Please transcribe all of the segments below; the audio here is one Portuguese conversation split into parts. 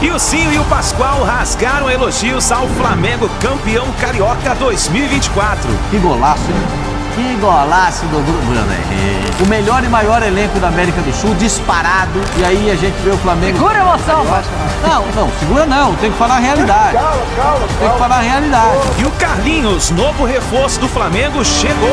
E o Cinho e o Pascoal rasgaram elogios ao Flamengo campeão carioca 2024. Que golaço, hein? Que golaço do Bruno Henrique. O melhor e maior elenco da América do Sul, disparado. E aí a gente vê o Flamengo... Segura a emoção, Não, segura não. Tem que falar a realidade. Calma. Tem que falar a realidade. E o Carlinhos, novo reforço do Flamengo, chegou.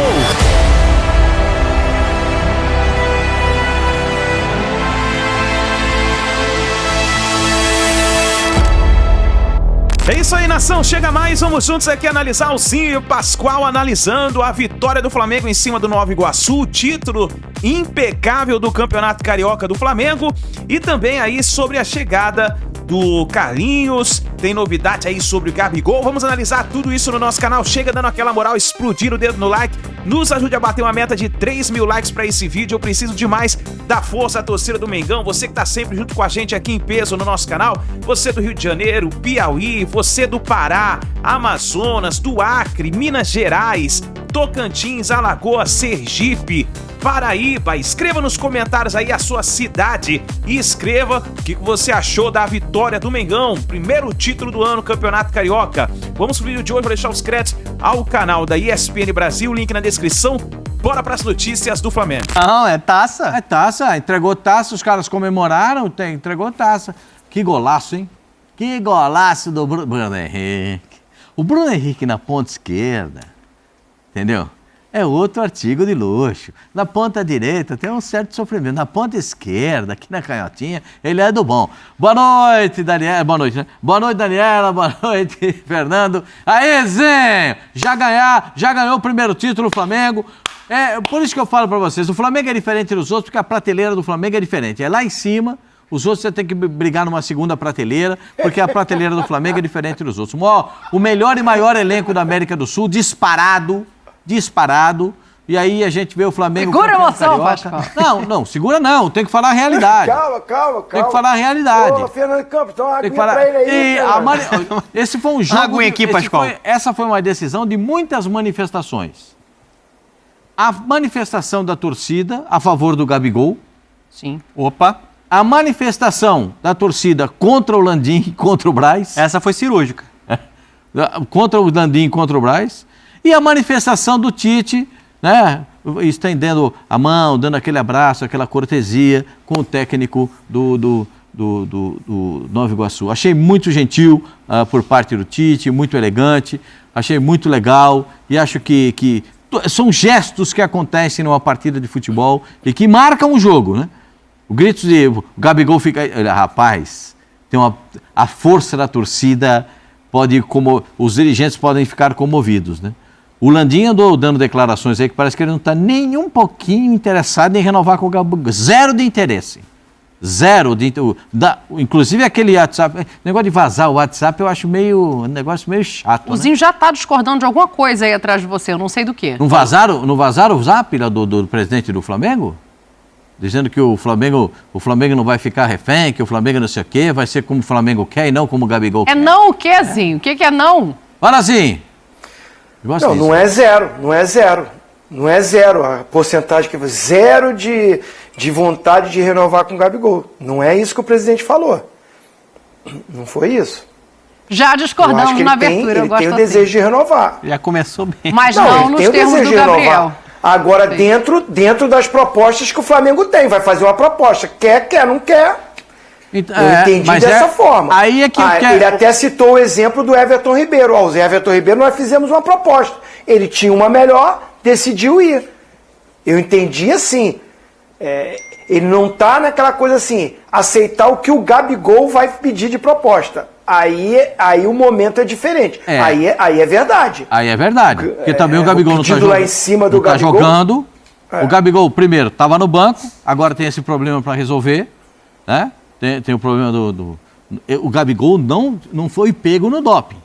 É isso aí, nação, chega mais, vamos juntos aqui analisar o Cinho e o Pascoal analisando a vitória do Flamengo em cima do Nova Iguaçu, o título impecável do Campeonato Carioca do Flamengo e também aí sobre a chegada do Carlinhos, tem novidade aí sobre o Gabigol, vamos analisar tudo isso no nosso canal, chega dando aquela moral, explodir o dedo no like, nos ajude a bater uma meta de 3.000 likes para esse vídeo, eu preciso demais da força da torcida do Mengão, você que tá sempre junto com a gente aqui em peso no nosso canal, você do Rio de Janeiro, Piauí, você do Pará, Amazonas, do Acre, Minas Gerais, Tocantins, Alagoas, Sergipe, Paraíba, escreva nos comentários aí a sua cidade e escreva o que você achou da vitória do Mengão, primeiro título do ano, Campeonato Carioca. Vamos pro vídeo de hoje, vou deixar os créditos ao canal da ESPN Brasil, link na descrição. Bora pras notícias do Flamengo. Não, é taça. É taça, entregou taça, os caras comemoraram, entregou taça. Que golaço, hein? Que golaço do Bruno Henrique. O Bruno Henrique na ponta esquerda, entendeu? É outro artigo de luxo. Na ponta direita tem um certo sofrimento. Na ponta esquerda, aqui na canhotinha, ele é do bom. Boa noite, Daniela. Boa noite, né? Boa noite, Daniela. Boa noite, Fernando. Aê, Zé! Já ganhou o primeiro título, o Flamengo. É por isso que eu falo pra vocês, o Flamengo é diferente dos outros, porque a prateleira do Flamengo é diferente. É lá em cima, os outros você tem que brigar numa segunda prateleira, porque a prateleira do Flamengo é diferente dos outros. O melhor e maior elenco da América do Sul, disparado, e aí a gente vê o Flamengo... Segura a emoção, Pascoal. Não, segura não, tem que falar a realidade. Calma. Tem que falar a realidade. Ô, Fernando Campos, então uma tem que aguinha falar... pra ele aí. Esse foi um jogo... Aguinha aqui, Pascoal. Essa foi uma decisão de muitas manifestações. A manifestação da torcida a favor do Gabigol. Sim. Opa. A manifestação da torcida contra o Landim e contra o Braz. Essa foi cirúrgica. Contra o Landim e contra o Braz. E a manifestação do Tite, né, estendendo a mão, dando aquele abraço, aquela cortesia com o técnico do Nova Iguaçu. Achei muito gentil por parte do Tite, muito elegante, achei muito legal e acho que são gestos que acontecem numa partida de futebol e que marcam o jogo, né? O grito de o Gabigol fica... Rapaz, a força da torcida pode... os dirigentes podem ficar comovidos, né? O Landim andou dando declarações aí que parece que ele não está nem um pouquinho interessado em renovar com o Gabigol. Zero de interesse. Inclusive aquele WhatsApp, negócio de vazar o WhatsApp eu acho um negócio meio chato. O Zinho já tá discordando de alguma coisa aí atrás de você, eu não sei do quê. Não vazaram o zap do presidente do Flamengo? Dizendo que o Flamengo não vai ficar refém, que o Flamengo não sei o quê, vai ser como o Flamengo quer e não como o Gabigol quer. É não o quê, Zinho? O que é não? Fala assim. Não é zero. Não é zero. A porcentagem que zero de vontade de renovar com o Gabigol. Não é isso que o presidente falou. Não foi isso. Já discordamos na abertura, eu gosto Ele tem o desejo de renovar. Já começou bem. Mas não nos termos do Gabriel. Agora, dentro das propostas que o Flamengo tem. Vai fazer uma proposta. Quer, não quer. Então, eu entendi dessa forma. Aí é que ele até citou o exemplo do Everton Ribeiro. O Everton Ribeiro, nós fizemos uma proposta. Ele tinha uma melhor, decidiu ir. Eu entendi assim. Ele não está naquela coisa assim, aceitar o que o Gabigol vai pedir de proposta. Aí o momento é diferente. Aí é verdade. Aí é verdade. Porque também o Gabigol não está jogando. Lá em cima do Gabigol, jogando. O Gabigol, primeiro, estava no banco, agora tem esse problema para resolver, né? Tem o problema o Gabigol não foi pego no doping.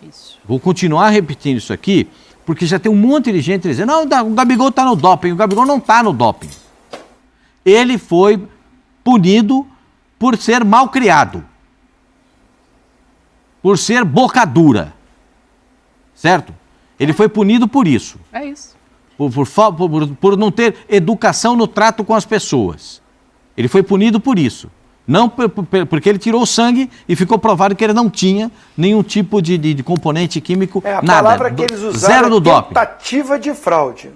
Isso. Vou continuar repetindo isso aqui, porque já tem um monte de gente dizendo, não, o Gabigol está no doping. O Gabigol não está no doping. Ele foi punido por ser mal criado. Por ser boca dura. Certo? Ele foi punido por isso. É isso. Por não ter educação no trato com as pessoas. Ele foi punido por isso. Não porque ele tirou o sangue e ficou provado que ele não tinha nenhum tipo de componente químico, A nada. palavra que eles usaram zero do doping. tentativa de fraude.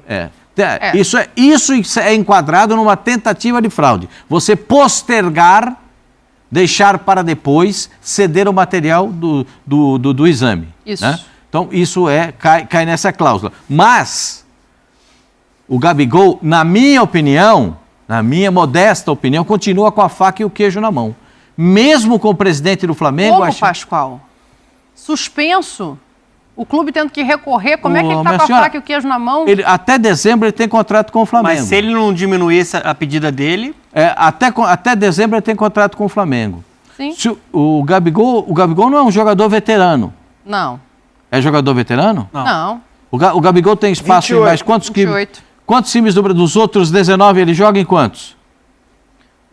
Isso é enquadrado numa tentativa de fraude. Você postergar, deixar para depois, ceder o material do exame. Isso. Né? Então, isso cai nessa cláusula. Mas, o Gabigol, na minha opinião, na minha modesta opinião, continua com a faca e o queijo na mão. Mesmo com o presidente do Flamengo... Como, Pascoal? Suspenso? O clube tendo que recorrer, como é que ele está com a faca e o queijo na mão? Até dezembro ele tem contrato com o Flamengo. Mas se ele não diminuísse a pedida dele... Até dezembro ele tem contrato com o Flamengo. Sim. O Gabigol não é um jogador veterano. Não. É jogador veterano? Não. O Gabigol tem espaço 28. em mais quantos 28. Quantos times dos outros 19 ele joga em quantos?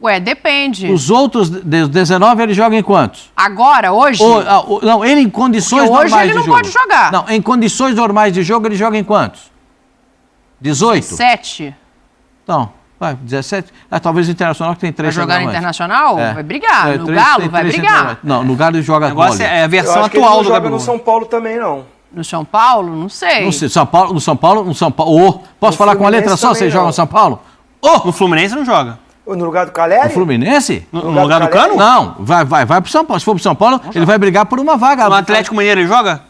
Ué, depende. Os outros 19 ele joga em quantos? Agora, hoje? Não, ele em condições Porque hoje normais ele de não jogo. pode jogar. Não, em condições normais de jogo ele joga em quantos? 18? 7. Não, vai, 17. Talvez o Internacional que tem 3 Vai jogar no Internacional? É. Vai brigar. No Três- Galo tem vai três brigar. centroavantes. Não, no Galo ele joga O negócio vôlei. é a Eu versão acho que ele atual não do joga Gabigol. no São Paulo também, não. No São Paulo? Não sei. No São Paulo. Posso No falar com a letra Fluminense só? Você também joga não. no São Paulo? No Fluminense não joga. No lugar do Caleri? No Fluminense? No lugar do Caleri? Cano? Não, vai pro São Paulo. Se for pro São Paulo, ele vai brigar por uma vaga. No Atlético Mineiro ele joga?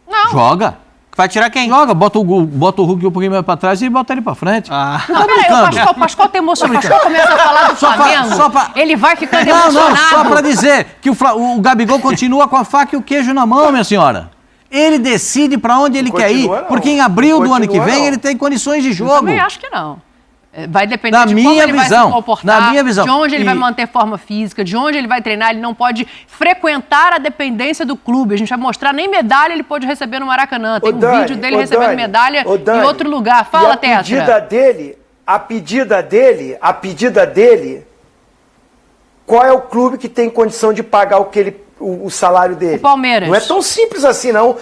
Não. Joga. Vai tirar quem? Joga, bota o Hulk um pouquinho mais pra trás e bota ele pra frente. Ah. Não, peraí, o Pascoal tem emoção. O Pascoal começa a falar do Flamengo, ele vai ficando emocionado. Não, só pra dizer que o Gabigol continua com a faca e o queijo na mão, minha senhora. Ele decide pra onde ele quer ir, Continua, não. porque em abril do ano que Continua, vem não. ele tem condições de Eu jogo. também acho que não. Vai depender Na de minha como ele vai visão, se comportar, na minha visão. de onde ele E- vai manter forma física, de onde ele vai treinar. Ele não pode frequentar a dependência do clube. A gente vai mostrar nem medalha ele pode receber no Maracanã. Tem Ô, um Dani, vídeo dele ô, recebendo Dani, medalha ô, Dani, em outro lugar. E Fala, a pedida Tetra. dele, qual é o clube que tem condição de pagar o salário dele? O Palmeiras. Não é tão simples assim, não.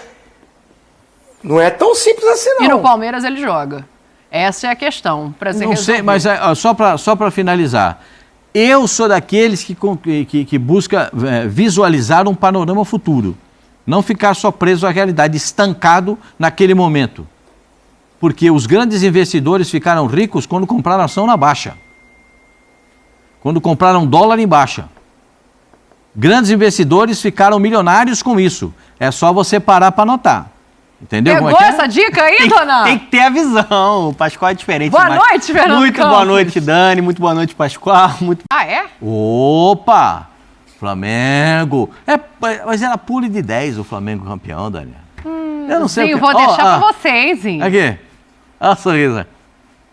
Não é tão simples assim, não. E no Palmeiras ele joga. Essa é a questão. Pra ser Não sei, resolvida. mas só para finalizar. Eu sou daqueles que busca visualizar um panorama futuro. Não ficar só preso à realidade, estancado naquele momento. Porque os grandes investidores ficaram ricos quando compraram ação na baixa. Quando compraram dólar em baixa. Grandes investidores ficaram milionários com isso. É só você parar para notar. Entendeu? Pegou como é que é? essa dica aí, dona? Tem que ter a visão. O Pascoal é diferente. Boa mas- noite, Fernando Muito Campos. boa noite, Dani. Muito boa noite, Pascoal. Muito... Ah, é? Opa! Flamengo. Mas era pule de 10 o Flamengo campeão, Daniel. Eu não sei Sim, o que... vou deixar Ó, pra vocês, hein? Aqui. Olha a sorriso.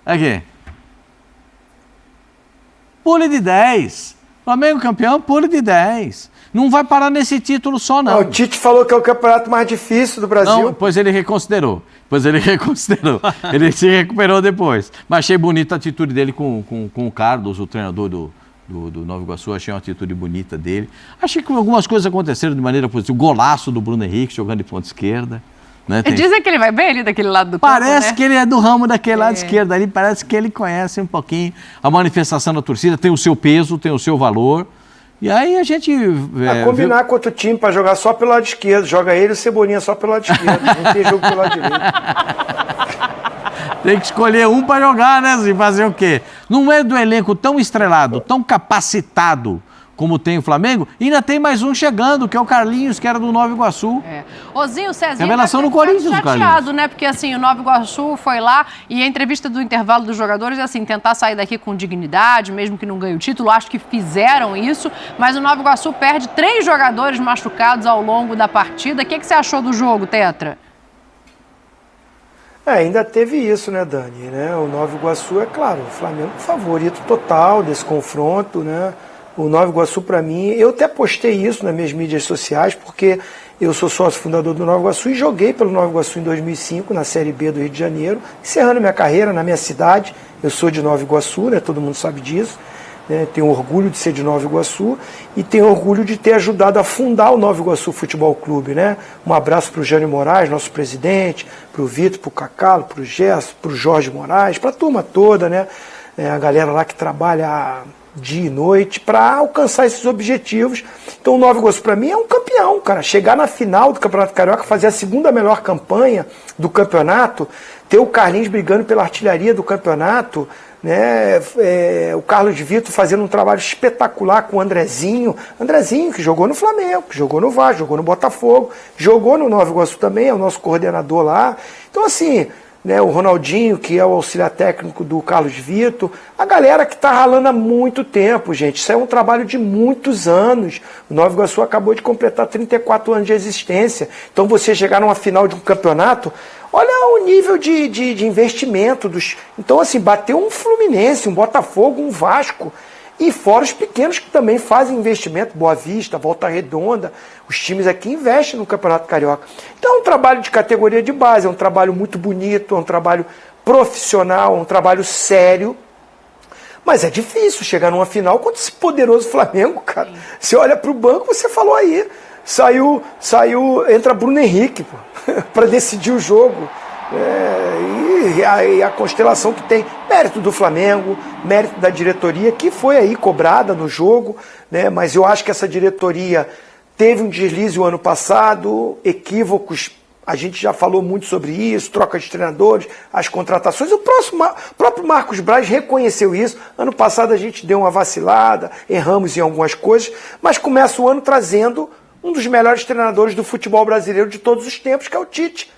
Aqui. Pule de 10. Flamengo campeão, pule de 10. Não vai parar nesse título só, não. O Tite falou que é o campeonato mais difícil do Brasil. Não, pois ele reconsiderou. Ele se recuperou depois. Mas achei bonita a atitude dele com o Carlos, o treinador do Nova Iguaçu. Achei uma atitude bonita dele. Achei que algumas coisas aconteceram de maneira positiva. O golaço do Bruno Henrique jogando de ponta esquerda. Né? Tem- Dizem que ele vai bem ali daquele lado do campo, Parece né? que ele é do ramo daquele lado esquerdo ali, parece que ele conhece um pouquinho a manifestação da torcida, tem o seu peso, tem o seu valor. E aí a gente... Vai combinar com outro time pra jogar só pelo lado esquerdo. Joga ele e o Cebolinha só pelo lado esquerdo. Não tem jogo pelo lado direito. Tem que escolher um para jogar, né? E fazer o quê? Não é do elenco tão estrelado, tão capacitado como tem o Flamengo, e ainda tem mais um chegando, que é o Carlinhos, que era do Nova Iguaçu. É. Ozinho, o Cezinha Revelação deve no ter ficado Corinthians, chateado, Carlinhos. né? Porque assim, o Nova Iguaçu foi lá e a entrevista do intervalo dos jogadores é assim, tentar sair daqui com dignidade, mesmo que não ganhe o título. Acho que fizeram isso, mas o Nova Iguaçu perde 3 jogadores machucados ao longo da partida. O que você achou do jogo, Tetra? Ainda teve isso, né, Dani? Né? O Nova Iguaçu, é claro, o Flamengo favorito total desse confronto, né? O Nova Iguaçu, para mim, eu até postei isso nas minhas mídias sociais, porque eu sou sócio fundador do Nova Iguaçu e joguei pelo Nova Iguaçu em 2005, na Série B do Rio de Janeiro, encerrando minha carreira na minha cidade. Eu sou de Nova Iguaçu, né? Todo mundo sabe disso. Né? Tenho orgulho de ser de Nova Iguaçu e tenho orgulho de ter ajudado a fundar o Nova Iguaçu Futebol Clube. Né? Um abraço para o Jânio Moraes, nosso presidente, para o Vitor, para o Cacalo, para o Gerson, para o Jorge Moraes, para a turma toda, né? A galera lá que trabalha há dia e noite para alcançar esses objetivos. Então o Nova Iguaçu para mim é um campeão, cara. Chegar na final do Campeonato Carioca, fazer a segunda melhor campanha do campeonato, ter o Carlinhos brigando pela artilharia do campeonato, né? O Carlos Vitor fazendo um trabalho espetacular com o Andrezinho que jogou no Flamengo, que jogou no Vasco, jogou no Botafogo, jogou no Nova Iguaçu também, é o nosso coordenador lá. Então assim, né, o Ronaldinho, que é o auxiliar técnico do Carlos Vitor, a galera que está ralando há muito tempo, gente. Isso é um trabalho de muitos anos. O Nova Iguaçu acabou de completar 34 anos de existência. Então você chegar numa final de um campeonato, olha o nível de investimento. Então assim, bateu um Fluminense, um Botafogo, um Vasco. E fora os pequenos que também fazem investimento, Boa Vista, Volta Redonda, os times aqui investem no Campeonato Carioca. Então é um trabalho de categoria de base, é um trabalho muito bonito, é um trabalho profissional, é um trabalho sério. Mas é difícil chegar numa final contra esse poderoso Flamengo, cara. Você olha para o banco, você falou aí, entra Bruno Henrique para decidir o jogo. E a constelação que tem, mérito do Flamengo, mérito da diretoria, que foi aí cobrada no jogo, né? Mas eu acho que essa diretoria teve um deslize o ano passado, equívocos, a gente já falou muito sobre isso, troca de treinadores, as contratações, o próprio Marcos Braz reconheceu isso. Ano passado a gente deu uma vacilada, erramos em algumas coisas, mas começa o ano trazendo um dos melhores treinadores do futebol brasileiro de todos os tempos, que é o Tite,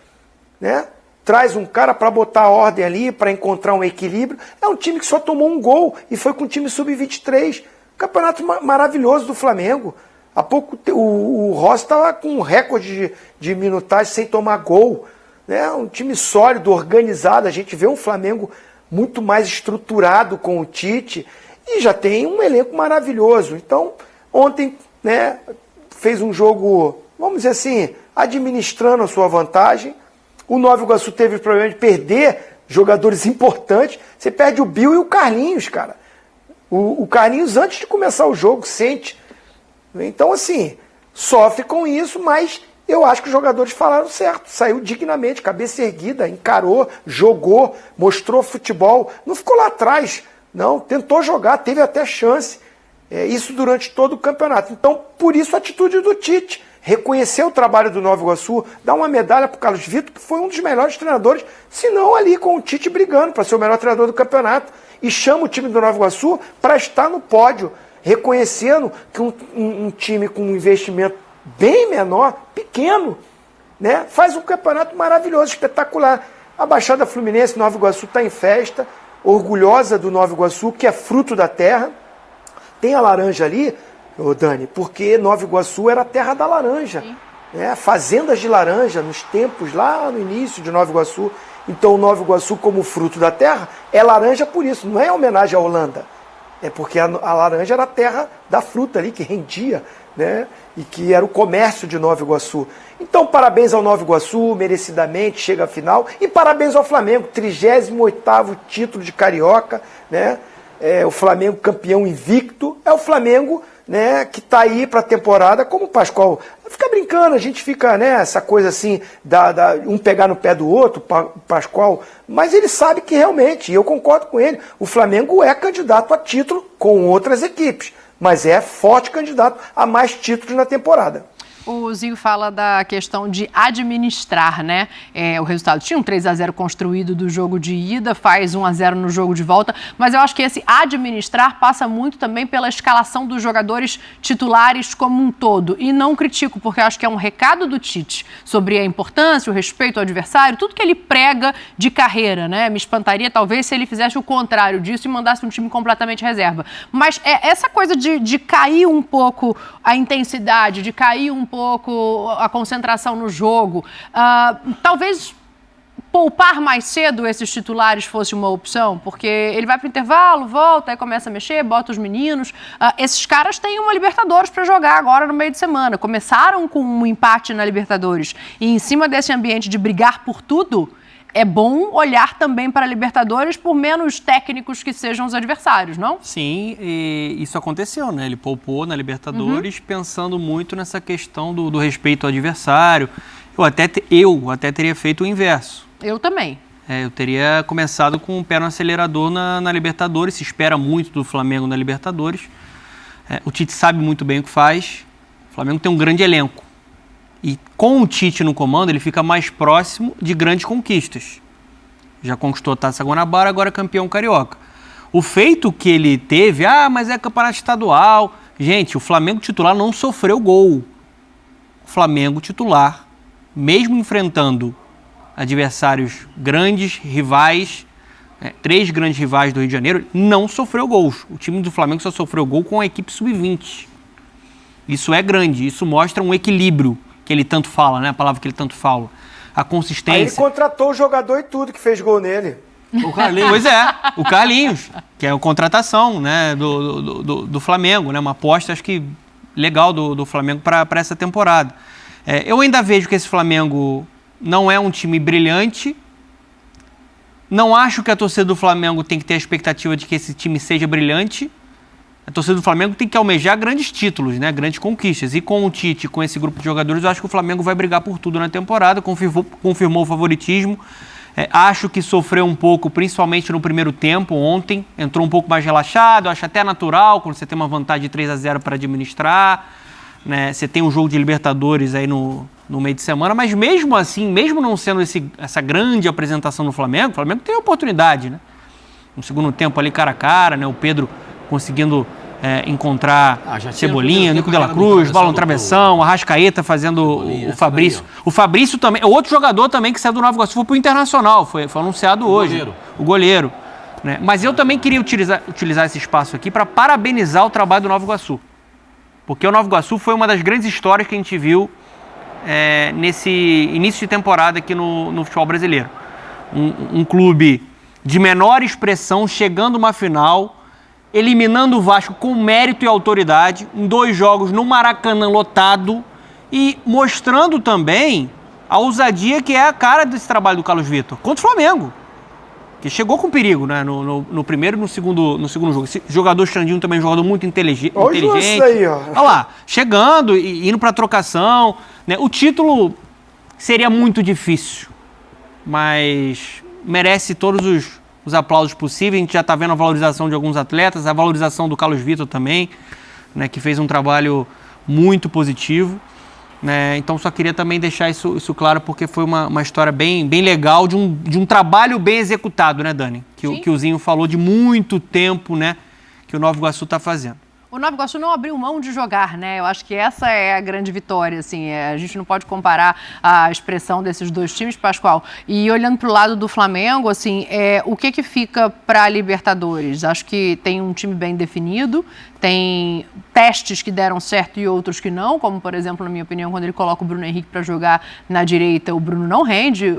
né? Traz um cara para botar a ordem ali, para encontrar um equilíbrio. É um time que só tomou um gol e foi com o time sub-23. Campeonato maravilhoso do Flamengo. Há pouco o Rossi estava com um recorde de minutagem sem tomar gol. Né? Um time sólido, organizado. A gente vê um Flamengo muito mais estruturado com o Tite e já tem um elenco maravilhoso. Então, ontem, né, fez um jogo, vamos dizer assim, administrando a sua vantagem. O Nova Iguaçu teve o problema de perder jogadores importantes. Você perde o Bill e o Carlinhos, cara. O Carlinhos, antes de começar o jogo, sente. Então, assim, sofre com isso, mas eu acho que os jogadores falaram certo. Saiu dignamente, cabeça erguida, encarou, jogou, mostrou futebol. Não ficou lá atrás, não. Tentou jogar, teve até chance. Isso durante todo o campeonato. Então, por isso a atitude do Tite. Reconhecer o trabalho do Nova Iguaçu, dar uma medalha para o Carlos Vitor, que foi um dos melhores treinadores, se não ali com o Tite brigando para ser o melhor treinador do campeonato. E chama o time do Nova Iguaçu para estar no pódio, reconhecendo que um time com um investimento bem menor, pequeno, né, faz um campeonato maravilhoso, espetacular. A Baixada Fluminense, Nova Iguaçu, está em festa, orgulhosa do Nova Iguaçu, que é fruto da terra. Tem a laranja ali, ô Dani, porque Nova Iguaçu era a terra da laranja, né? Fazendas de laranja nos tempos lá no início de Nova Iguaçu. Então Nova Iguaçu, como fruto da terra, é laranja por isso, não é homenagem à Holanda, é porque a laranja era a terra da fruta ali que rendia, né? E que era o comércio de Nova Iguaçu. Então parabéns ao Nova Iguaçu, merecidamente chega à final, e parabéns ao Flamengo, 38º título de Carioca, né? O Flamengo campeão invicto, é o Flamengo, né, que está aí para a temporada, como o Pascoal. Fica brincando, a gente fica, né, essa coisa assim, um pegar no pé do outro, Pascoal, mas ele sabe que realmente, e eu concordo com ele, o Flamengo é candidato a título com outras equipes, mas é forte candidato a mais títulos na temporada. O Zinho fala da questão de administrar, né? O resultado tinha um 3-0 construído do jogo de ida, faz 1-0 no jogo de volta, mas eu acho que esse administrar passa muito também pela escalação dos jogadores titulares como um todo. E não critico, porque eu acho que é um recado do Tite sobre a importância, o respeito ao adversário, tudo que ele prega de carreira, né? Me espantaria talvez se ele fizesse o contrário disso e mandasse um time completamente reserva. Mas essa coisa de cair um pouco a intensidade, de cair um pouco a concentração no jogo. Talvez poupar mais cedo esses titulares fosse uma opção, porque ele vai para o intervalo, volta, aí começa a mexer, bota os meninos. Esses caras têm uma Libertadores para jogar agora no meio de semana. Começaram com um empate na Libertadores. E em cima desse ambiente de brigar por tudo, é bom olhar também para a Libertadores, por menos técnicos que sejam os adversários, não? Sim, e isso aconteceu, né? Ele poupou na Libertadores pensando muito nessa questão do respeito ao adversário. Eu até teria feito o inverso. Eu também. Eu teria começado com o pé no acelerador na Libertadores. Se espera muito do Flamengo na Libertadores. O Tite sabe muito bem o que faz. O Flamengo tem um grande elenco. E com o Tite no comando, ele fica mais próximo de grandes conquistas. Já conquistou a Taça Guanabara, agora é campeão carioca. O feito que ele teve, mas é campeonato estadual. Gente, o Flamengo titular não sofreu gol. O Flamengo titular, mesmo enfrentando adversários grandes, rivais, 3 grandes rivais do Rio de Janeiro, não sofreu gols. O time do Flamengo só sofreu gol com a equipe sub-20. Isso é grande, isso mostra um equilíbrio que ele tanto fala, né? A palavra que ele tanto fala. A consistência. Aí ele contratou o jogador e tudo que fez gol nele. O Carlinhos. Pois é, o Carlinhos, que é a contratação, né, do Flamengo, né? Uma aposta, acho que legal do Flamengo para essa temporada. Eu ainda vejo que esse Flamengo não é um time brilhante. Não acho que a torcida do Flamengo tem que ter a expectativa de que esse time seja brilhante. A torcida do Flamengo tem que almejar grandes títulos, né? Grandes conquistas. E com o Tite, com esse grupo de jogadores, eu acho que o Flamengo vai brigar por tudo na temporada. Confirmou o favoritismo. Acho que sofreu um pouco, principalmente no primeiro tempo, ontem. Entrou um pouco mais relaxado. Acho até natural, quando você tem uma vantagem de 3-0 para administrar. Né? Você tem um jogo de Libertadores aí no meio de semana. Mas mesmo assim, mesmo não sendo essa grande apresentação do Flamengo, o Flamengo tem oportunidade, né? No segundo tempo ali, cara a cara, né? O Pedro conseguindo encontrar Cebolinha, Nico de la Cruz, bola no travessão, Arrascaeta fazendo o Fabrício. O Fabrício também, outro jogador também que saiu do Nova Iguaçu, foi pro Internacional, foi anunciado hoje. O goleiro. Né? Mas eu também queria utilizar esse espaço aqui para parabenizar o trabalho do Nova Iguaçu. Porque o Nova Iguaçu foi uma das grandes histórias que a gente viu nesse início de temporada aqui no futebol brasileiro. Um clube de menor expressão chegando a uma final, eliminando o Vasco com mérito e autoridade, em 2 jogos no Maracanã lotado e mostrando também a ousadia que é a cara desse trabalho do Carlos Vitor contra o Flamengo, que chegou com perigo, né? No primeiro e no segundo jogo. Esse jogador Xandinho também é um jogador muito inteligente. Isso aí, ó. Olha lá, chegando e indo para trocação. Né? O título seria muito difícil, mas merece todos os aplausos possíveis. A gente já está vendo a valorização de alguns atletas, a valorização do Carlos Vitor também, né, que fez um trabalho muito positivo. Né? Então só queria também deixar isso claro, porque foi uma história bem legal, de um trabalho bem executado, né, Dani? Que o Zinho falou de muito tempo, né, que o Nova Iguaçu está fazendo. O Nova Iguaçu não abriu mão de jogar, né? Eu acho que essa é a grande vitória, assim. A gente não pode comparar a expressão desses 2 times, Pascoal. E olhando para o lado do Flamengo, assim, o que fica para a Libertadores? Acho que tem um time bem definido, tem testes que deram certo e outros que não, como, por exemplo, na minha opinião, quando ele coloca o Bruno Henrique para jogar na direita, o Bruno não rende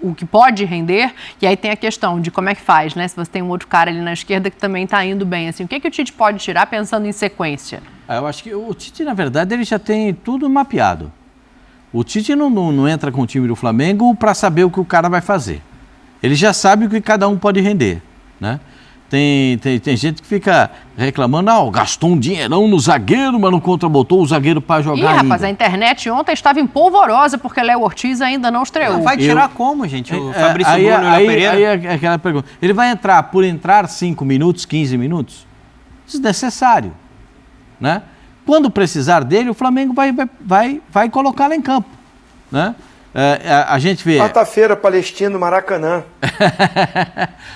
o que pode render, e aí tem a questão de como é que faz, né? Se você tem um outro cara ali na esquerda que também está indo bem, assim, o que o Tite pode tirar pensando em sequência? Eu acho que o Tite, na verdade, ele já tem tudo mapeado. O Tite não entra com o time do Flamengo para saber o que o cara vai fazer. Ele já sabe o que cada um pode render, né? Tem gente que fica reclamando, gastou um dinheirão no zagueiro, mas não contrabotou o zagueiro para jogar ainda. Rapaz, a internet ontem estava em polvorosa porque Léo Ortiz ainda não estreou. Vai tirar como, gente? O Fabrício Bruno e o Léo Pereira? Aí é aquela pergunta. Ele vai entrar por entrar 5 minutos, 15 minutos? Desnecessário, né? Quando precisar dele, o Flamengo vai colocá-lo em campo, né? A gente vê... Quarta-feira, Palestino, Maracanã.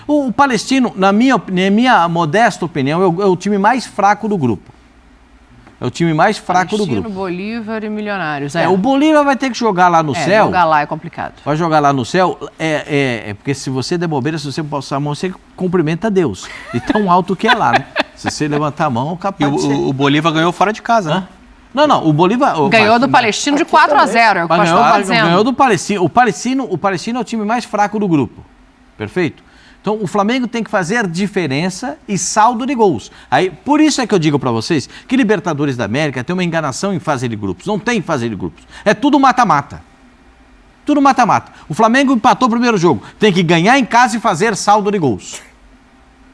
O Palestino, na minha modesta opinião, é o time mais fraco do grupo. É o time mais fraco do grupo. Bolívar e Milionários. O Bolívar vai ter que jogar lá no céu. Jogar lá é complicado. Vai jogar lá no céu, porque se você der bobeira, se você passar a mão, você cumprimenta Deus. E tão alto que é lá, né? Se você levantar a mão, capaz de ser. O Bolívar ganhou fora de casa, né? Não, o Bolívar... Ganhou do Palestino de 4-0, é o que o Pastor está dizendo. Ganhou do Palestino. O Palestino é o time mais fraco do grupo. Perfeito? Então, o Flamengo tem que fazer diferença e saldo de gols. Aí, por isso é que eu digo para vocês que Libertadores da América tem uma enganação em fase de grupos. Não tem fase de grupos. É tudo mata-mata. Tudo mata-mata. O Flamengo empatou o primeiro jogo. Tem que ganhar em casa e fazer saldo de gols.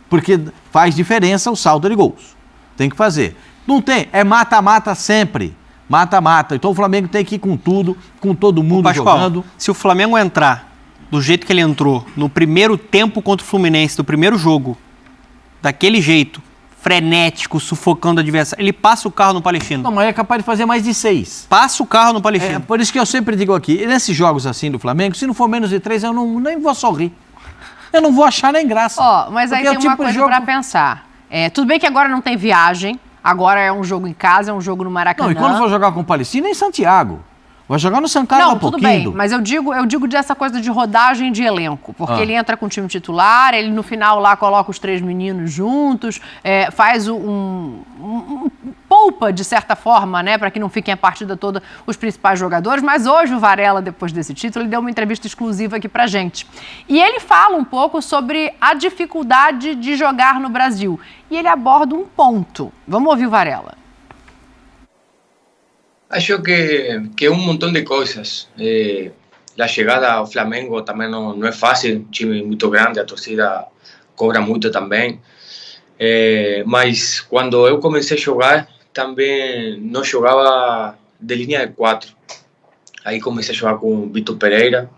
Porque faz diferença o saldo de gols. Tem que fazer. Não tem, é mata-mata sempre. Mata-mata. Então o Flamengo tem que ir com tudo, com todo mundo jogando. Se o Flamengo entrar do jeito que ele entrou no primeiro tempo contra o Fluminense, do primeiro jogo, daquele jeito, frenético, sufocando o adversário, ele passa o carro no Palestino. Não, mas é capaz de fazer mais de 6. Passa o carro no Palestino. É por isso que eu sempre digo aqui, nesses jogos assim do Flamengo, se não for menos de 3, eu nem vou sorrir. Eu não vou achar nem graça. Mas aí Porque tem uma coisa pra pensar. Tudo bem que agora não tem viagem, agora é um jogo em casa, é um jogo no Maracanã. Não, e quando for jogar com o Palestino, é em Santiago. Vai jogar no São Carlos Não, tudo bem, mas eu digo dessa coisa de rodagem de elenco, porque ele entra com o time titular, ele no final lá coloca os 3 meninos juntos, faz poupa de certa forma, né, para que não fiquem a partida toda os principais jogadores, mas hoje o Varela, depois desse título, ele deu uma entrevista exclusiva aqui pra gente. E ele fala um pouco sobre a dificuldade de jogar no Brasil, e ele aborda um ponto. Vamos ouvir o Varela. Acho que un montón de cosas. La llegada ao Flamengo también no es fácil, un time muy grande, a torcida cobra mucho también. Mas cuando eu comecei a jogar, também não jogava de linha de 4. Aí comecei a jogar com Vitor Pereira,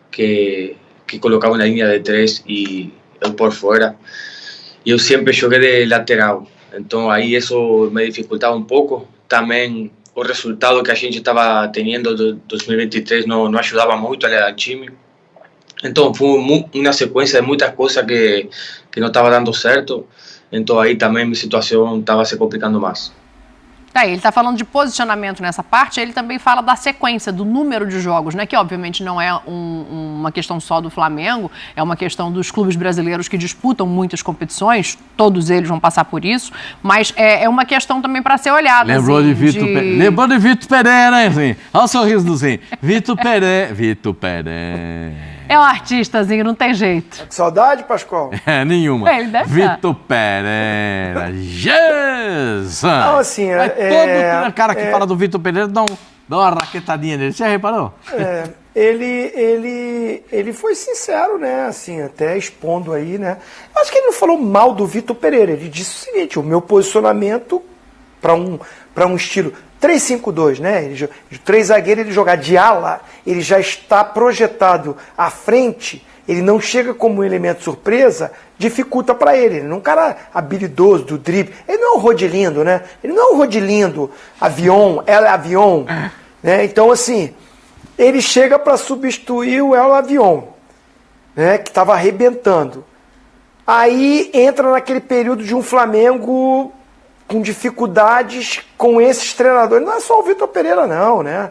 que colocava na linha de 3 e eu por fora. E eu sempre joguei de lateral, então aí isso me dificultava um pouco. Também o resultado que a gente estava tendo em 2023 não ajudava muito ao time. Então foi uma sequência de muitas coisas que não estava dando certo. Então aí também minha situação estava se complicando mais. Ele está falando de posicionamento nessa parte, ele também fala da sequência, do número de jogos, né? Que obviamente não é uma questão só do Flamengo, é uma questão dos clubes brasileiros que disputam muitas competições, todos eles vão passar por isso, mas é uma questão também para ser olhada. Lembrou assim, de Vitor Pereira, hein, Zinho? Olha o sorriso do Zinho. Vitor Pereira. É um artistazinho, não tem jeito. Que saudade, Pascoal? Nenhuma. Ele deve Vitor Pereira. Jesus! Não, assim, todo cara que fala do Vitor Pereira dá uma raquetadinha nele. Você já reparou? Ele foi sincero, né? Assim, até expondo aí, né? Acho que ele não falou mal do Vitor Pereira. Ele disse o seguinte: o meu posicionamento para um estilo 3-5-2, né? Ele, 3 zagueiros, ele jogar de ala, ele já está projetado à frente, ele não chega como um elemento surpresa, dificulta para ele. Ele não é um cara habilidoso do drible. Ele não é um Rodilindo, né? Ele não é um Rodilindo, avião, né? Então, assim, ele chega para substituir o El Avion, né? Que estava arrebentando. Aí entra naquele período de um Flamengo com dificuldades com esses treinadores. Não é só o Vitor Pereira, não, né?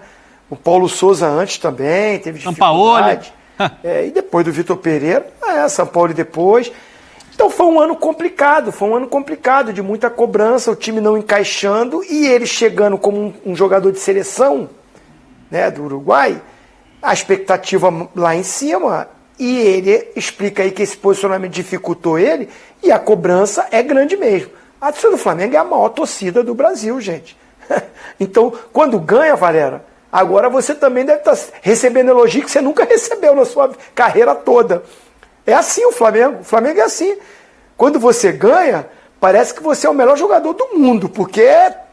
O Paulo Souza antes também teve dificuldade. E depois do Vitor Pereira, São Paulo depois. Então foi um ano complicado, de muita cobrança, o time não encaixando e ele chegando como um jogador de seleção, né, do Uruguai, a expectativa lá em cima, e ele explica aí que esse posicionamento dificultou ele e a cobrança é grande mesmo. A torcida do Flamengo é a maior torcida do Brasil, gente. Então, quando ganha, Valera, agora você também deve estar recebendo elogio que você nunca recebeu na sua carreira toda. É assim o Flamengo. O Flamengo é assim. Quando você ganha, parece que você é o melhor jogador do mundo, porque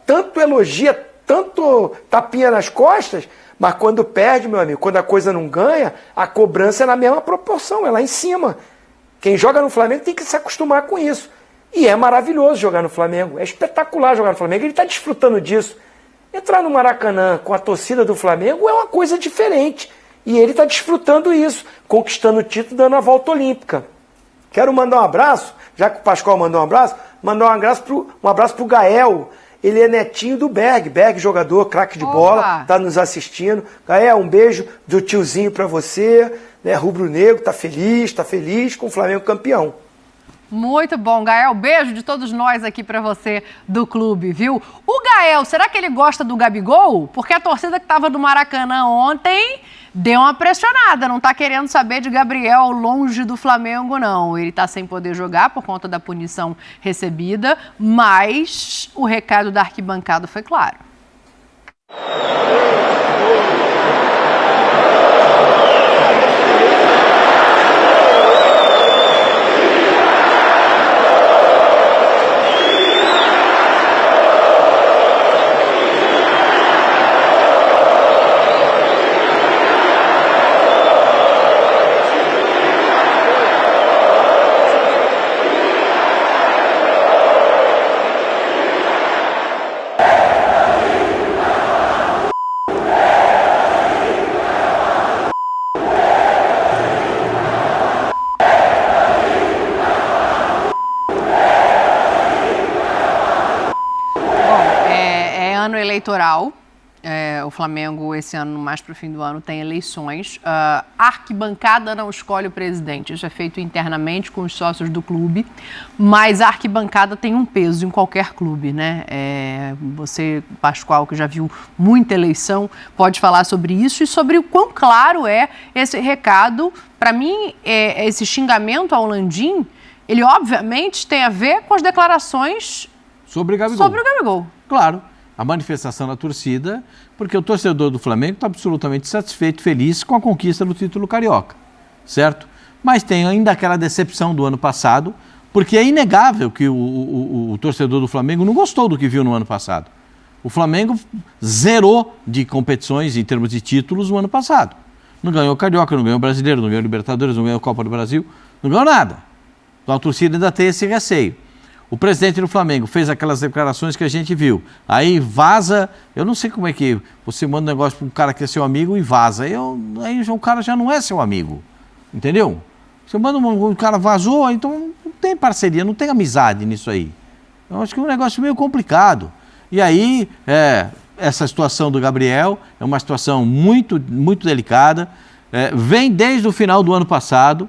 tanto elogia, tanto tapinha nas costas, mas quando perde, meu amigo, quando a coisa não ganha, a cobrança é na mesma proporção, é lá em cima. Quem joga no Flamengo tem que se acostumar com isso. E é maravilhoso jogar no Flamengo, é espetacular jogar no Flamengo, ele está desfrutando disso. Entrar no Maracanã com a torcida do Flamengo é uma coisa diferente. E ele está desfrutando isso, conquistando o título, dando a volta olímpica. Quero mandar um abraço, já que o Pascoal mandou um abraço, mandar um abraço pro Gael. Ele é netinho do Berg, jogador, craque de bola, tá nos assistindo. Gael, um beijo do tiozinho para você, né? Rubro-negro, tá feliz com o Flamengo campeão. Muito bom, Gael. Beijo de todos nós aqui pra você do clube, viu? O Gael, será que ele gosta do Gabigol? Porque a torcida que tava do Maracanã ontem deu uma pressionada, não tá querendo saber de Gabriel longe do Flamengo, não. Ele tá sem poder jogar por conta da punição recebida, mas o recado da arquibancada foi claro. eleitoral. O Flamengo, esse ano, mais para o fim do ano, tem eleições. A arquibancada não escolhe o presidente. Isso é feito internamente com os sócios do clube. Mas a arquibancada tem um peso em qualquer clube, né? Você, Pascoal, que já viu muita eleição, pode falar sobre isso e sobre o quão claro é esse recado. Para mim, esse xingamento ao Landim, ele obviamente tem a ver com as declarações sobre o Gabigol. Claro. A manifestação da torcida, porque o torcedor do Flamengo está absolutamente satisfeito, feliz com a conquista do título carioca, certo? Mas tem ainda aquela decepção do ano passado, porque é inegável que o torcedor do Flamengo não gostou do que viu no ano passado. O Flamengo zerou de competições em termos de títulos no ano passado. Não ganhou o Carioca, não ganhou o Brasileiro, não ganhou o Libertadores, não ganhou a Copa do Brasil, não ganhou nada. Então a torcida ainda tem esse receio. O presidente do Flamengo fez aquelas declarações que a gente viu. Aí vaza, eu não sei como é que você manda um negócio para um cara que é seu amigo e vaza. Aí o cara já não é seu amigo, entendeu? Você manda um cara vazou, então não tem parceria, não tem amizade nisso aí. Eu acho que é um negócio meio complicado. E aí, essa situação do Gabriel é uma situação muito, muito delicada. Vem desde o final do ano passado,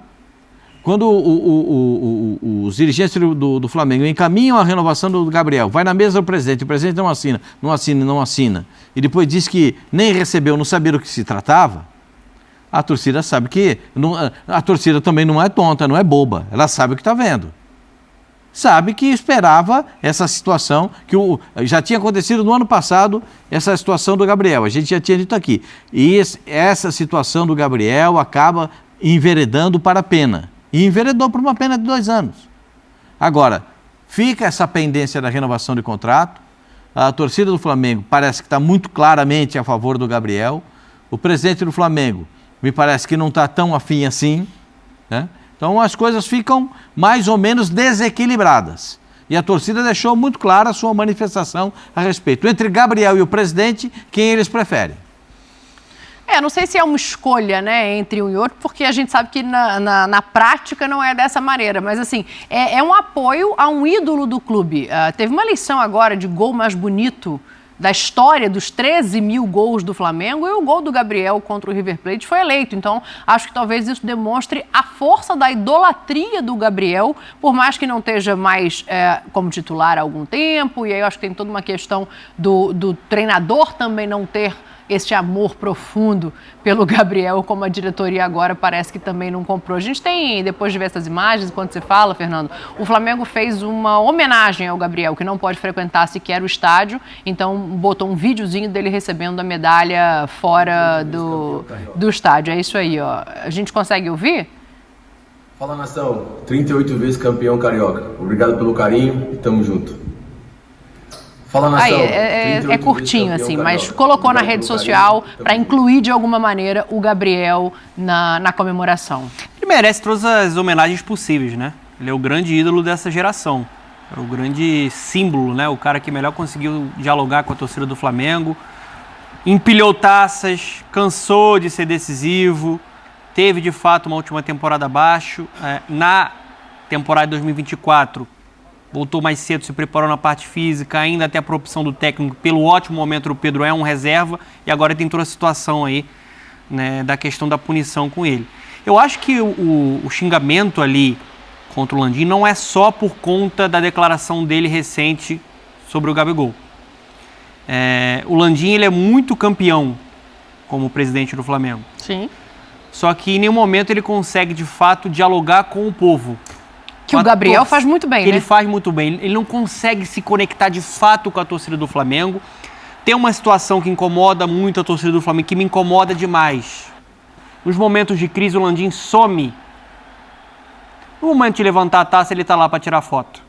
quando os dirigentes do Flamengo encaminham a renovação do Gabriel, vai na mesa do presidente, o presidente não assina, e depois diz que nem recebeu, não sabia do que se tratava, a torcida sabe que... a torcida também não é tonta, não é boba, ela sabe o que está vendo. Sabe que esperava essa situação, que já tinha acontecido no ano passado, essa situação do Gabriel, a gente já tinha dito aqui. E essa situação do Gabriel acaba enveredando para a pena. E enveredou por uma pena de 2 anos. Agora, fica essa pendência da renovação de contrato. A torcida do Flamengo parece que está muito claramente a favor do Gabriel. O presidente do Flamengo me parece que não está tão afim assim, né? Então as coisas ficam mais ou menos desequilibradas. E a torcida deixou muito clara a sua manifestação a respeito. Entre Gabriel e o presidente, quem eles preferem? Não sei se é uma escolha, né, entre um e outro, porque a gente sabe que na prática não é dessa maneira, mas assim, é um apoio a um ídolo do clube. Teve uma eleição agora de gol mais bonito da história dos 13 mil gols do Flamengo e o gol do Gabriel contra o River Plate foi eleito. Então, acho que talvez isso demonstre a força da idolatria do Gabriel, por mais que não esteja mais como titular há algum tempo, e aí eu acho que tem toda uma questão do treinador também não ter esse amor profundo pelo Gabriel, como a diretoria agora parece que também não comprou. A gente tem, depois de ver essas imagens, enquanto você fala, Fernando, o Flamengo fez uma homenagem ao Gabriel, que não pode frequentar sequer o estádio, então botou um videozinho dele recebendo a medalha fora do estádio. É isso aí, ó. A gente consegue ouvir? Fala, nação. 38 vezes campeão carioca. Obrigado pelo carinho e tamo junto. Fala, nação. É curtinho, assim, mas colocou na rede social para incluir de alguma maneira o Gabriel na comemoração. Ele merece todas as homenagens possíveis, né? Ele é o grande ídolo dessa geração. É o grande símbolo, né? O cara que melhor conseguiu dialogar com a torcida do Flamengo. Empilhou taças, cansou de ser decisivo. Teve, de fato, uma última temporada abaixo. Na temporada de 2024... voltou mais cedo, se preparou na parte física, ainda até a opção do técnico, pelo ótimo momento do Pedro é um reserva, e agora tem toda a situação aí, né, da questão da punição com ele. Eu acho que o xingamento ali contra o Landim não é só por conta da declaração dele recente sobre o Gabigol. O Landim, ele é muito campeão como presidente do Flamengo. Sim. Só que em nenhum momento ele consegue, de fato, dialogar com o povo. Que o Gabriel faz muito bem, né? Ele faz muito bem. Ele não consegue se conectar de fato com a torcida do Flamengo. Tem uma situação que incomoda muito a torcida do Flamengo, que me incomoda demais. Nos momentos de crise, o Landim some. No momento de levantar a taça, ele está lá para tirar foto.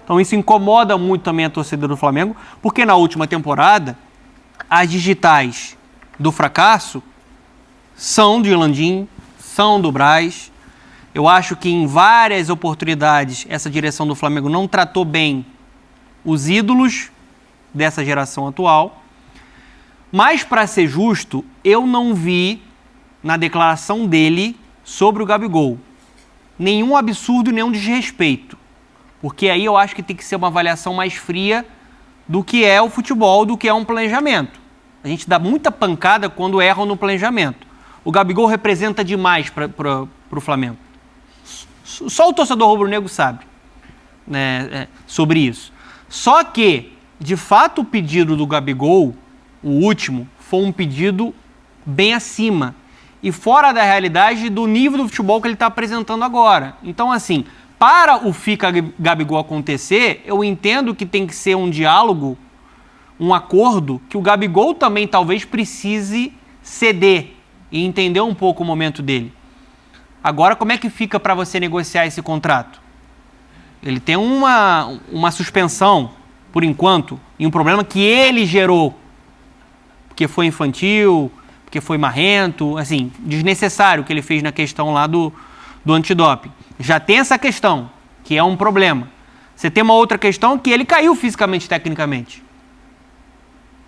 Então isso incomoda muito também a torcida do Flamengo, porque na última temporada, as digitais do fracasso são de Landim, são do Braz. Eu acho que em várias oportunidades essa direção do Flamengo não tratou bem os ídolos dessa geração atual. Mas, para ser justo, eu não vi na declaração dele sobre o Gabigol nenhum absurdo e nenhum desrespeito. Porque aí eu acho que tem que ser uma avaliação mais fria do que é o futebol, do que é um planejamento. A gente dá muita pancada quando erram no planejamento. O Gabigol representa demais para o Flamengo. Só o torcedor rubro-negro sabe, né, sobre isso. Só que, de fato, o pedido do Gabigol, o último, foi um pedido bem acima e fora da realidade do nível do futebol que ele está apresentando agora. Então, assim, para o Fica Gabigol acontecer, eu entendo que tem que ser um diálogo, um acordo, que o Gabigol também talvez precise ceder e entender um pouco o momento dele. Agora, como é que fica para você negociar esse contrato? Ele tem uma suspensão, por enquanto, e um problema que ele gerou, porque foi infantil, porque foi marrento, assim, desnecessário o que ele fez na questão lá do antidoping. Já tem essa questão, que é um problema. Você tem uma outra questão que ele caiu fisicamente e tecnicamente.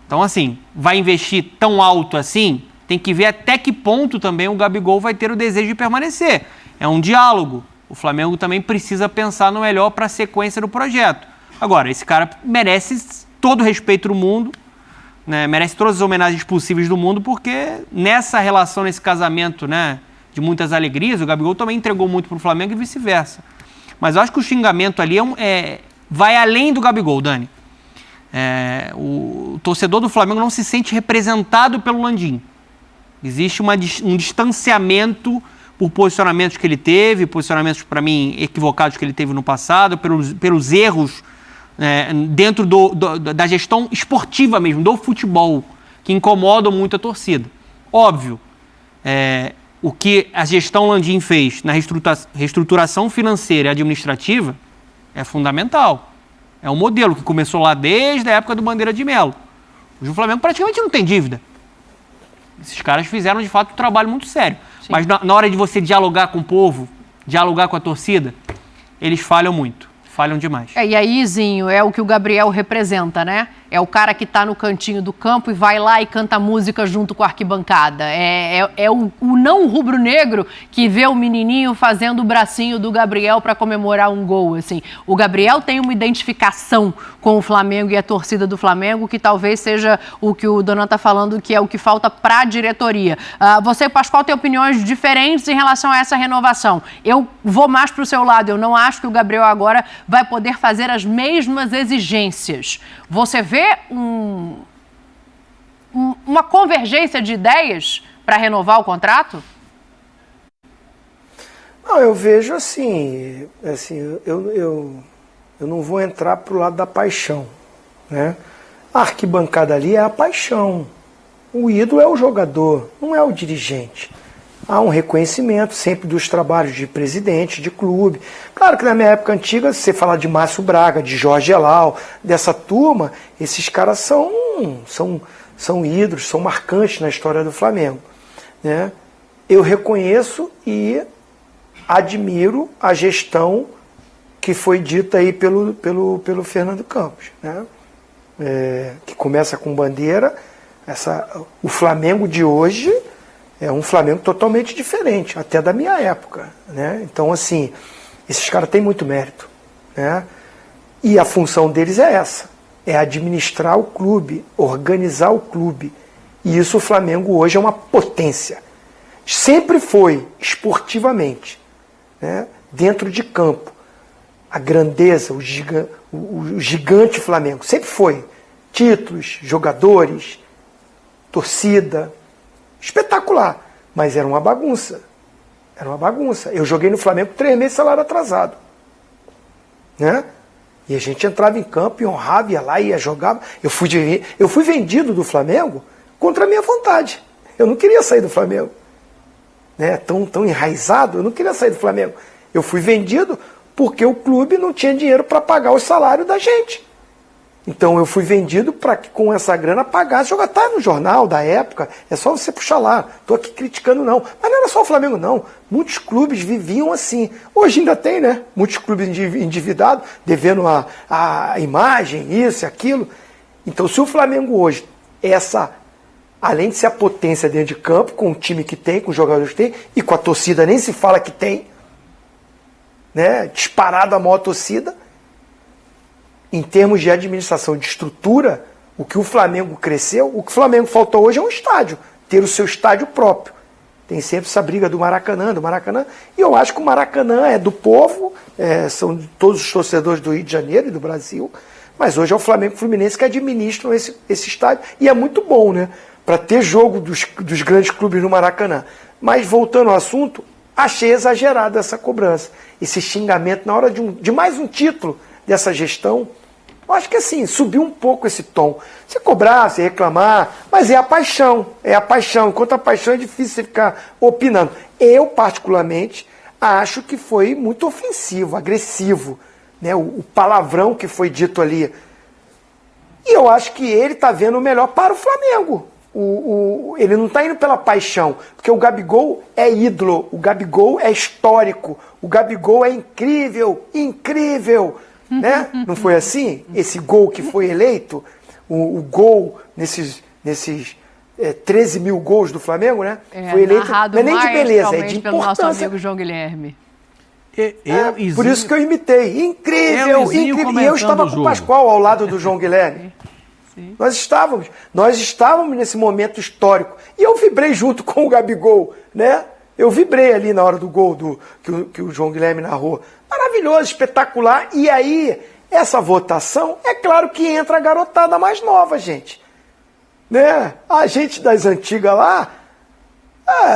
Então, assim, vai investir tão alto assim, tem que ver até que ponto também o Gabigol vai ter o desejo de permanecer. É um diálogo. O Flamengo também precisa pensar no melhor para a sequência do projeto. Agora, esse cara merece todo o respeito do mundo, né, merece todas as homenagens possíveis do mundo, porque nessa relação, nesse casamento, né, de muitas alegrias, o Gabigol também entregou muito para o Flamengo e vice-versa. Mas eu acho que o xingamento ali vai além do Gabigol, Dani. O torcedor do Flamengo não se sente representado pelo Landim. Existe um distanciamento por posicionamentos que ele teve, posicionamentos, para mim, equivocados que ele teve no passado, pelos erros dentro da gestão esportiva mesmo, do futebol, que incomodam muito a torcida. Óbvio, o que a gestão Landim fez na reestruturação financeira e administrativa é fundamental. É um modelo que começou lá desde a época do Bandeira de Melo. Hoje o Flamengo praticamente não tem dívida. Esses caras fizeram, de fato, um trabalho muito sério. Sim. Mas na hora de você dialogar com o povo, dialogar com a torcida, eles falham muito. Falham demais. E aí, Zinho, é o que o Gabriel representa, né? É o cara que tá no cantinho do campo e vai lá e canta música junto com a arquibancada. É o não rubro-negro que vê o menininho fazendo o bracinho do Gabriel para comemorar um gol, assim. O Gabriel tem uma identificação com o Flamengo e a torcida do Flamengo, que talvez seja o que o Donan tá falando, que é o que falta para a diretoria. Você e o Pascoal têm opiniões diferentes em relação a essa renovação. Eu vou mais para o seu lado. Eu não acho que o Gabriel agora vai poder fazer as mesmas exigências. Você vê uma convergência de ideias para renovar o contrato? Não, eu vejo assim eu não vou entrar pro lado da paixão, né? A arquibancada ali é a paixão. O ídolo é o jogador, não é o dirigente. Há um reconhecimento sempre dos trabalhos de presidente, de clube. Claro que na minha época antiga, se você falar de Márcio Braga, de Jorge Elal, dessa turma, esses caras são ídolos, são marcantes na história do Flamengo, né? Eu reconheço e admiro a gestão que foi dita aí pelo Fernando Campos, né? Que começa com Bandeira. O Flamengo de hoje é um Flamengo totalmente diferente, até da minha época, né? Então, assim, esses caras têm muito mérito, né? E a função deles é essa, é administrar o clube, organizar o clube. E isso o Flamengo hoje é uma potência. Sempre foi, esportivamente, né? Dentro de campo. A grandeza, o gigante Flamengo, sempre foi. Títulos, jogadores, torcida, espetacular, mas era uma bagunça. Era uma bagunça. Eu joguei no Flamengo 3 meses de salário atrasado, né? E a gente entrava em campo e honrava, ia lá, ia jogar. Eu fui vendido do Flamengo contra a minha vontade. Eu não queria sair do Flamengo, né? Tão enraizado, eu não queria sair do Flamengo. Eu fui vendido porque o clube não tinha dinheiro para pagar o salário da gente. Então eu fui vendido para que com essa grana pagasse jogar. Tá no jornal da época, é só você puxar lá. Estou aqui criticando não. Mas não era só o Flamengo não. Muitos clubes viviam assim. Hoje ainda tem, né? Muitos clubes endividados, devendo a imagem, isso e aquilo. Então se o Flamengo hoje, além de ser a potência dentro de campo, com o time que tem, com os jogadores que tem, e com a torcida nem se fala que tem, né? Disparado a maior torcida. em termos de administração, de estrutura, o que o Flamengo cresceu, o que o Flamengo faltou hoje é um estádio, ter o seu estádio próprio. Tem sempre essa briga do Maracanã, e eu acho que o Maracanã é do povo, são todos os torcedores do Rio de Janeiro e do Brasil, mas hoje é o Flamengo e o Fluminense que administram esse estádio, e é muito bom, né, para ter jogo dos grandes clubes no Maracanã. Mas voltando ao assunto, achei exagerada essa cobrança, esse xingamento na hora de mais um título dessa gestão. Eu acho que assim, subiu um pouco esse tom. Você cobrar, você reclamar, mas é a paixão. Enquanto a paixão é difícil você ficar opinando. Eu, particularmente, acho que foi muito ofensivo, agressivo, né? O palavrão que foi dito ali. E eu acho que ele está vendo o melhor para o Flamengo. Ele não está indo pela paixão, porque o Gabigol é ídolo, o Gabigol é histórico, o Gabigol é incrível, né? Não foi assim? Esse gol que foi eleito, o gol nesses 13 mil gols do Flamengo, né? Foi eleito, não é nem de beleza, é de importância. Pelo nosso amigo João Guilherme. Por isso que eu imitei. Incrível. E eu estava com o Pascoal ao lado do João Guilherme. Sim. Nós estávamos nesse momento histórico. E eu vibrei junto com o Gabigol, né? Eu vibrei ali na hora do gol que o João Guilherme narrou. Maravilhoso, espetacular. E aí, essa votação, é claro que entra a garotada mais nova, gente. Né? A gente das antigas lá,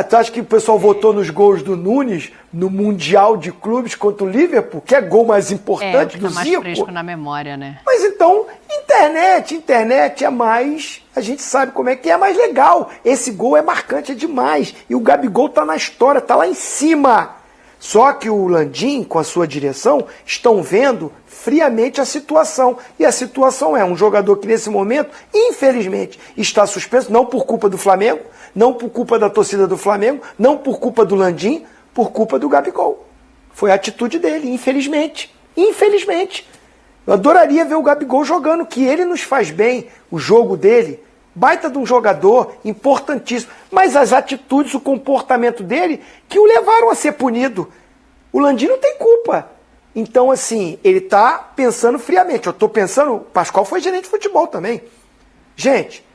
tu acha que o pessoal votou nos gols do Nunes no Mundial de Clubes contra o Liverpool, que é gol mais importante do Zico? É, mais fresco na memória, né? Mas então, internet é mais... A gente sabe como é que é mais legal. Esse gol é marcante, é demais. E o Gabigol tá na história, tá lá em cima. Só que o Landim, com a sua direção, estão vendo friamente a situação. E a situação é um jogador que nesse momento, infelizmente, está suspenso, não por culpa do Flamengo, não por culpa da torcida do Flamengo, não por culpa do Landim, por culpa do Gabigol. Foi a atitude dele, infelizmente. Infelizmente. Eu adoraria ver o Gabigol jogando, que ele nos faz bem, o jogo dele. Baita de um jogador, importantíssimo. Mas as atitudes, o comportamento dele, que o levaram a ser punido. O Landim não tem culpa. Então, assim, ele está pensando friamente. Eu estou pensando, o Pascoal foi gerente de futebol também. Gente,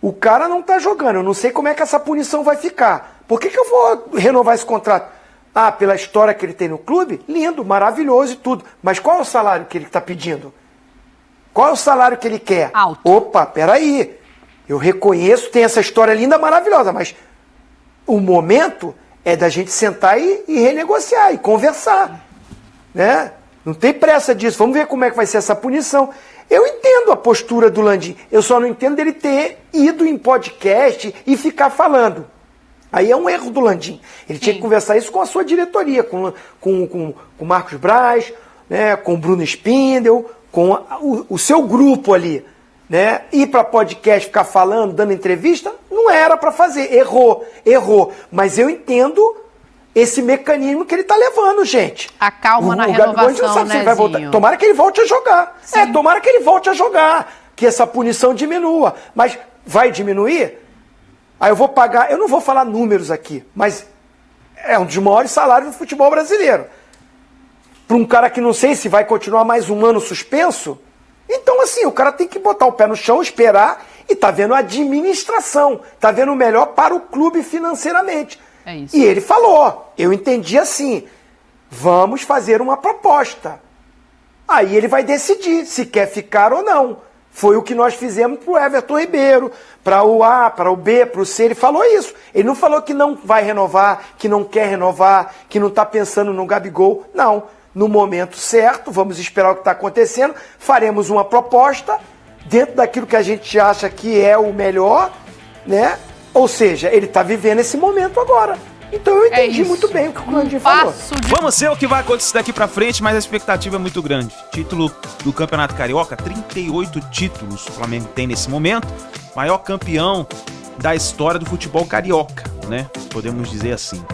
o cara não está jogando. Eu não sei como é que essa punição vai ficar. Por que eu vou renovar esse contrato? Ah, pela história que ele tem no clube? Lindo, maravilhoso e tudo. Mas qual é o salário que ele está pedindo? Qual é o salário que ele quer? Alto. Opa, peraí. Eu reconheço, tem essa história linda, maravilhosa, mas o momento é da gente sentar e renegociar, e conversar. Né? Não tem pressa disso. Vamos ver como é que vai ser essa punição. Eu entendo a postura do Landim. Eu só não entendo dele ter ido em podcast e ficar falando. Aí é um erro do Landim. Ele tinha que conversar isso com a sua diretoria, com o Marcos Braz, né, com o Bruno Spindel, com o seu grupo ali. Né? Ir para podcast, ficar falando, dando entrevista, não era para fazer. Errou. Mas eu entendo esse mecanismo que ele está levando, gente. A calma na renovação, sabe, né, vai voltar. Tomara que ele volte a jogar. Tomara que ele volte a jogar. Que essa punição diminua. Mas vai diminuir? Aí eu vou pagar, eu não vou falar números aqui, mas é um dos maiores salários do futebol brasileiro. Para um cara que não sei se vai continuar mais um ano suspenso, então assim, o cara tem que botar o pé no chão, esperar e tá vendo a administração, tá vendo o melhor para o clube financeiramente. É isso. E ele falou, eu entendi assim, vamos fazer uma proposta. Aí ele vai decidir se quer ficar ou não. Foi o que nós fizemos para o Everton Ribeiro, para o A, para o B, para o C. Ele falou isso. Ele não falou que não vai renovar, que não quer renovar, que não está pensando no Gabigol. Não. No momento certo, vamos esperar o que está acontecendo, faremos uma proposta dentro daquilo que a gente acha que é o melhor, né? Ou seja, ele está vivendo esse momento agora. Então eu entendi muito bem o que o Landim falou. Vamos ver o que vai acontecer daqui pra frente, mas a expectativa é muito grande. Título do Campeonato Carioca, 38 títulos o Flamengo tem nesse momento. Maior campeão da história do futebol carioca, né? Podemos dizer assim.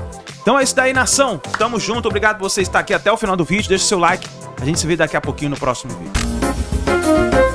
Então é isso daí, nação. Tamo junto, obrigado por você estar aqui até o final do vídeo. Deixa o seu like. A gente se vê daqui a pouquinho no próximo vídeo.